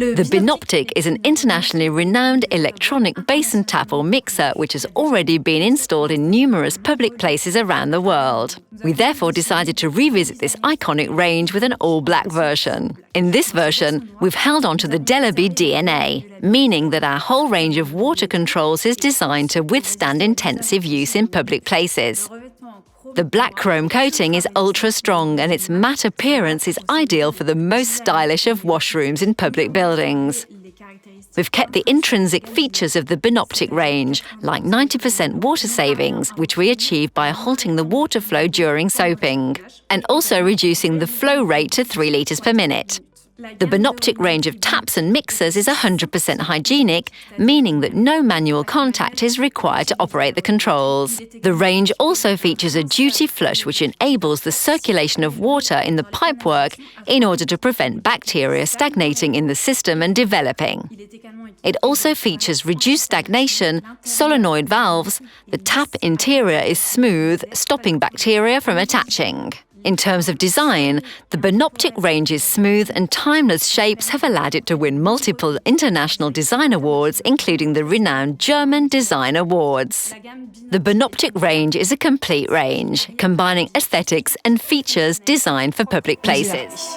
The BINOPTIC is an internationally renowned electronic basin tap or mixer which has already been installed in numerous public places around the world. We therefore decided to revisit this iconic range with an all-black version. In this version, we've held on to the DELABIE DNA, meaning that our whole range of water controls is designed to withstand intensive use in public places. The black chrome coating is ultra-strong and its matte appearance is ideal for the most stylish of washrooms in public buildings. We've kept the intrinsic features of the BINOPTIC range, like 90% water savings, which we achieve by halting the water flow during soaping, and also reducing the flow rate to 3 litres per minute. The BINOPTIC range of taps and mixers is 100% hygienic, meaning that no manual contact is required to operate the controls. The range also features a duty flush which enables the circulation of water in the pipework in order to prevent bacteria stagnating in the system and developing. It also features reduced-stagnation, solenoid valves. The tap interior is smooth, stopping bacteria from attaching. In terms of design, the BINOPTIC range's smooth and timeless shapes have allowed it to win multiple international design awards, including the renowned German Design Awards. The BINOPTIC range is a complete range, combining aesthetics and features designed for public places.